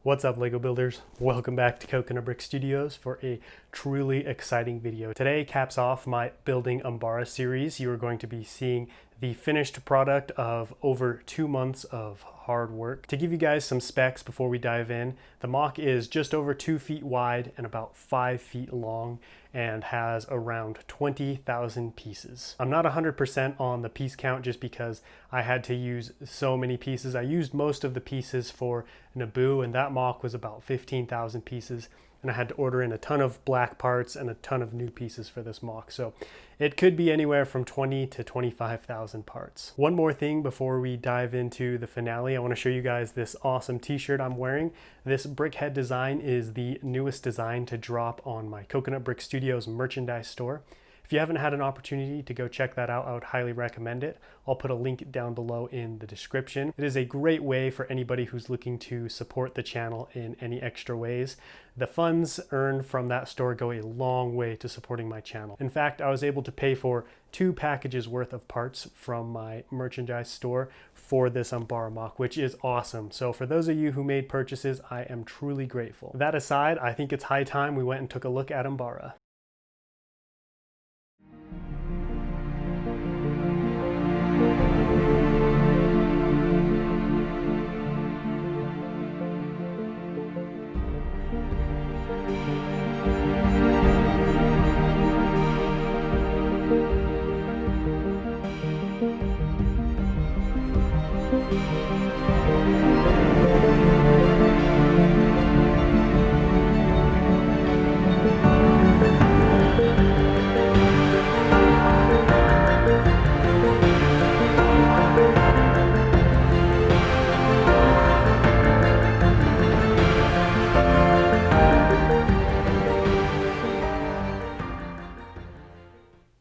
What's up, Lego builders? Welcome back to Coconut Brick Studios for a truly exciting video. Today caps off my Building Umbara series. You are going to be seeing the finished product of over 2 months of hard work. To give you guys some specs before we dive in, the MOC is just over 2 feet wide and about 5 feet long and has around 20,000 pieces. I'm not 100% on the piece count just because I had to use so many pieces. I used most of the pieces for Naboo, and that MOC was about 15,000 pieces. And I had to order in a ton of black parts and a ton of new pieces for this MOC. So it could be anywhere from 20 to 25,000 parts. One more thing before we dive into the finale, I want to show you guys this awesome t-shirt I'm wearing. This brickhead design is the newest design to drop on my Coconut Brick Studios merchandise store. If you haven't had an opportunity to go check that out, I would highly recommend it. I'll put a link down below in the description. It is a great way for anybody who's looking to support the channel in any extra ways. The funds earned from that store go a long way to supporting my channel. In fact, I was able to pay for 2 packages worth of parts from my merchandise store for this Umbara MOC, which is awesome. So for those of you who made purchases, I am truly grateful. That aside, I think it's high time we went and took a look at Umbara.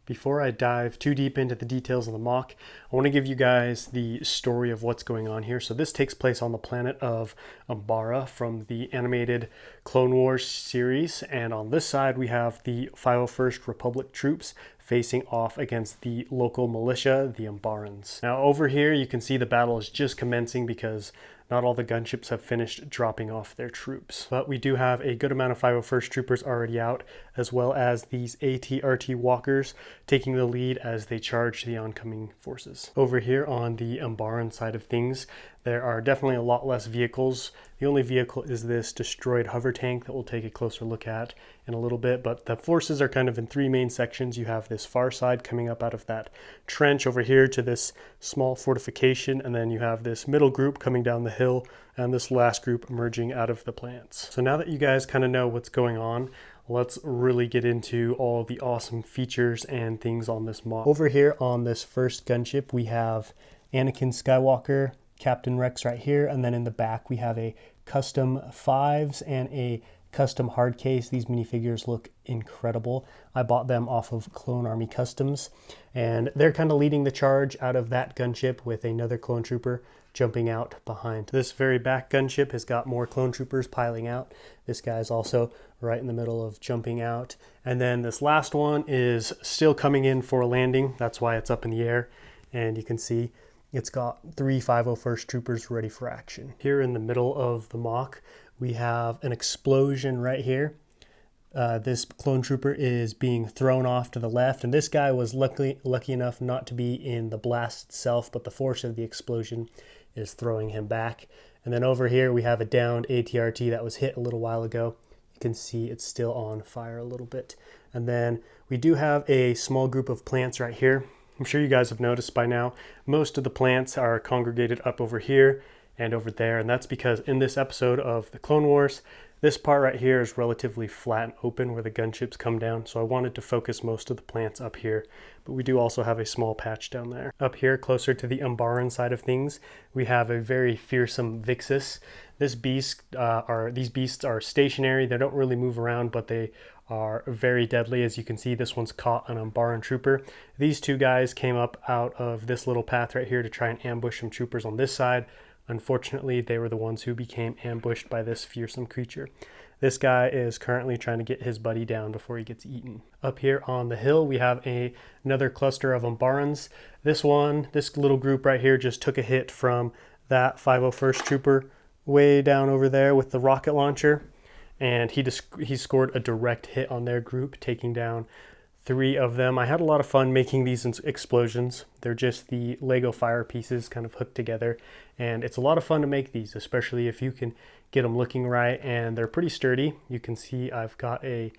Before I dive too deep into the details of the MOC, I want to give you guys the story of what's going on here. So this takes place on the planet of Umbara from the animated Clone Wars series. And on this side, we have the 501st Republic troops facing off against the local militia, the Umbarans. Now over here, you can see the battle is just commencing because not all the gunships have finished dropping off their troops. But we do have a good amount of 501st troopers already out, as well as these AT-RT walkers taking the lead as they charge the oncoming forces. Over here on the Umbaran side of things, there are definitely a lot less vehicles. The only vehicle is this destroyed hover tank that we'll take a closer look at in a little bit, but the forces are kind of in 3 main sections. You have this far side coming up out of that trench over here to this small fortification, and then you have this middle group coming down the hill, and this last group emerging out of the plants. So now that you guys kind of know what's going on, let's really get into all the awesome features and things on this MOC. Over here on this first gunship, we have Anakin Skywalker, Captain Rex right here, and then in the back we have a custom 5s and a custom hard case. These minifigures look incredible. I bought them off of Clone Army Customs, and they're kind of leading the charge out of that gunship with another clone trooper jumping out behind. This very back gunship has got more clone troopers piling out. This guy's also right in the middle of jumping out. And then this last one is still coming in for a landing. That's why it's up in the air. And you can see it's got 3 501st troopers ready for action. Here in the middle of the MOC, we have an explosion right here. This clone trooper is being thrown off to the left, and this guy was lucky enough not to be in the blast itself, but the force of the explosion is throwing him back. And then over here we have a downed AT-RT that was hit a little while ago. You can see it's still on fire a little bit. And then we do have a small group of plants right here. I'm sure you guys have noticed by now, most of the plants are congregated up over here and over there, and that's because in this episode of the Clone Wars, this part right here is relatively flat and open where the gunships come down, so I wanted to focus most of the plants up here, but we do also have a small patch down there. Up here, closer to the Umbaran side of things, we have a very fearsome Vixus. These beasts are stationary. They don't really move around, but they are very deadly. As you can see, this one's caught an Umbaran trooper. These 2 guys came up out of this little path right here to try and ambush some troopers on this side. Unfortunately, they were the ones who became ambushed by this fearsome creature. This guy is currently trying to get his buddy down before he gets eaten. Up here on the hill, we have another cluster of Umbarans. This little group right here just took a hit from that 501st trooper way down over there with the rocket launcher, and he scored a direct hit on their group, taking down 3 of them. I had a lot of fun making these explosions. They're just the Lego fire pieces kind of hooked together, and it's a lot of fun to make these, especially if you can get them looking right, and they're pretty sturdy. You can see I've got a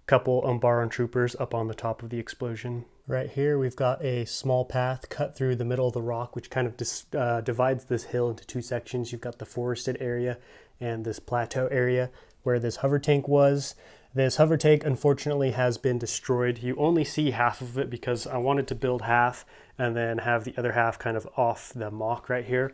couple Umbaran troopers up on the top of the explosion. Right here we've got a small path cut through the middle of the rock, which kind of divides this hill into 2 sections. You've got the forested area and this plateau area where this hover tank was. This hover tank unfortunately has been destroyed. You only see half of it because I wanted to build half and then have the other half kind of off the MOC right here.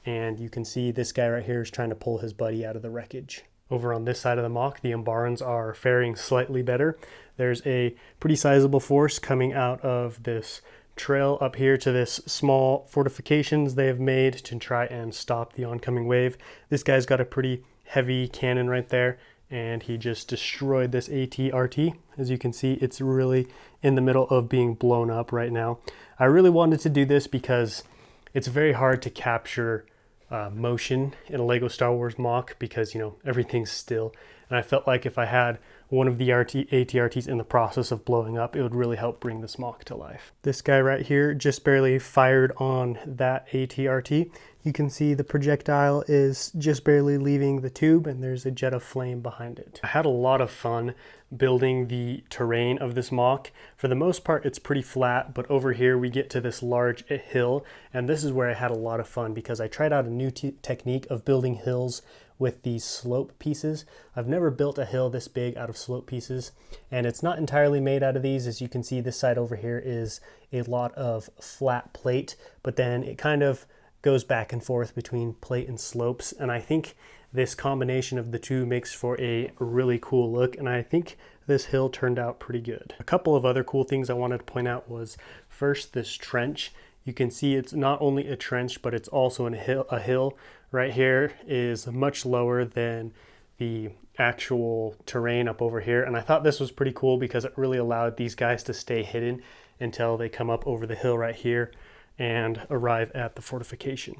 And you can see this guy right here is trying to pull his buddy out of the wreckage. Over on this side of the MOC, the Umbarans are faring slightly better. There's a pretty sizable force coming out of this trail up here to this small fortifications they have made to try and stop the oncoming wave. This guy's got a pretty heavy cannon right there, and he just destroyed this AT-RT. As you can see, it's really in the middle of being blown up right now. I really wanted to do this because it's very hard to capture motion in a Lego Star Wars MOC because, you know, everything's still. And I felt like if I had one of the AT-RTs in the process of blowing up, it would really help bring this MOC to life. This guy right here just barely fired on that AT-RT. You can see the projectile is just barely leaving the tube, and there's a jet of flame behind it. I had a lot of fun building the terrain of this MOC. For the most part, it's pretty flat, but over here we get to this large hill, and this is where I had a lot of fun because I tried out a new technique of building hills with these slope pieces. I've never built a hill this big out of slope pieces, and it's not entirely made out of these. As you can see, this side over here is a lot of flat plate, but then it kind of goes back and forth between plate and slopes, and I think this combination of the two makes for a really cool look, and I think this hill turned out pretty good. A couple of other cool things I wanted to point out was first this trench. You can see it's not only a trench, but it's also a hill. Right here is much lower than the actual terrain up over here, and I thought this was pretty cool because it really allowed these guys to stay hidden until they come up over the hill right here and arrive at the fortification.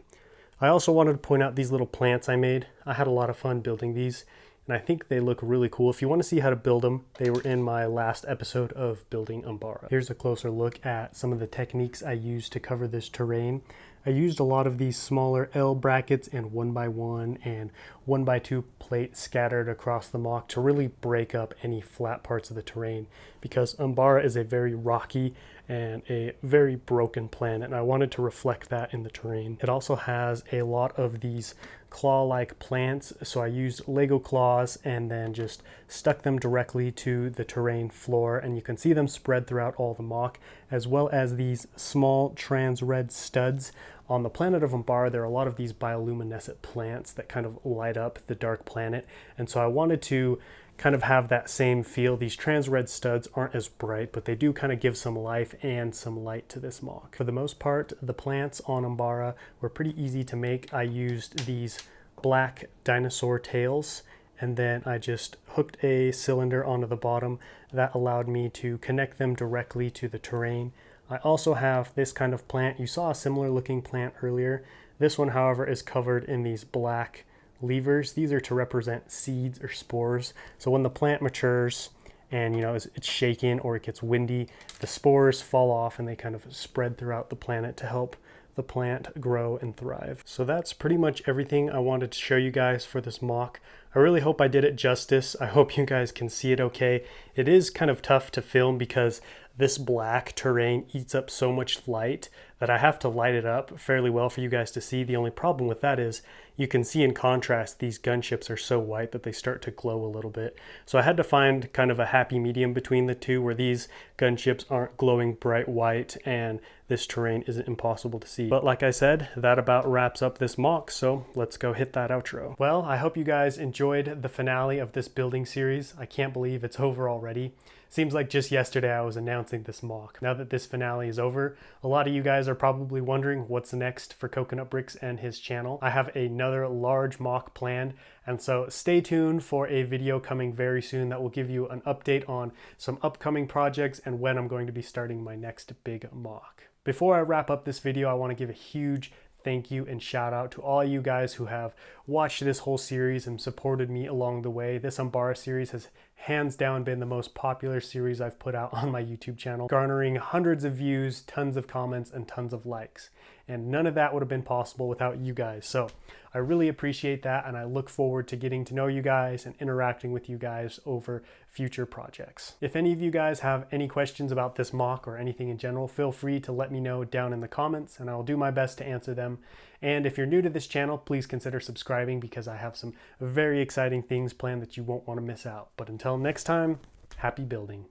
I also wanted to point out these little plants I made. I had a lot of fun building these, and I think they look really cool. If you want to see how to build them, they were in my last episode of building Umbara. Here's a closer look at some of the techniques I used to cover this terrain. I used a lot of these smaller L brackets and 1x1 and 1x2 plates scattered across the MOC to really break up any flat parts of the terrain, because Umbara is a very rocky and a very broken planet, and I wanted to reflect that in the terrain. It also has a lot of these claw-like plants, so I used Lego claws and then just stuck them directly to the terrain floor, and you can see them spread throughout all the MOC, as well as these small trans red studs. On the planet of Umbara, there are a lot of these bioluminescent plants that kind of light up the dark planet, and so I wanted to kind of have that same feel. These trans red studs aren't as bright, but they do kind of give some life and some light to this MOC. For the most part, the plants on Umbara were pretty easy to make. I used these black dinosaur tails, and then I just hooked a cylinder onto the bottom that allowed me to connect them directly to the terrain. I also have this kind of plant. You saw a similar looking plant earlier. This one, however, is covered in these black levers. These are to represent seeds or spores. So when the plant matures and, you know, it's shaken or it gets windy, the spores fall off and they kind of spread throughout the planet to help the plant grow and thrive. So that's pretty much everything I wanted to show you guys for this MOC. I really hope I did it justice. I hope you guys can see it okay. It is kind of tough to film because this black terrain eats up so much light that I have to light it up fairly well for you guys to see. The only problem with that is you can see in contrast these gunships are so white that they start to glow a little bit. So I had to find kind of a happy medium between the two where these gunships aren't glowing bright white and this terrain isn't impossible to see. But like I said, that about wraps up this MOC, so let's go hit that outro. Well, I hope you guys enjoyed the finale of this building series. I can't believe it's over already. Seems like just yesterday I was announcing this MOC. Now that this finale is over, a lot of you guys are probably wondering what's next for Coconut Bricks and his channel. I have another large MOC planned, and so stay tuned for a video coming very soon that will give you an update on some upcoming projects and when I'm going to be starting my next big MOC. Before I wrap up this video, I want to give a huge thank you and shout out to all you guys who have watched this whole series and supported me along the way. This Umbara series has hands down been the most popular series I've put out on my YouTube channel, garnering hundreds of views, tons of comments, and tons of likes. And none of that would have been possible without you guys. So I really appreciate that, and I look forward to getting to know you guys and interacting with you guys over future projects. If any of you guys have any questions about this MOC or anything in general, feel free to let me know down in the comments, and I'll do my best to answer them. And if you're new to this channel, please consider subscribing, because I have some very exciting things planned that you won't want to miss out. But until next time, happy building.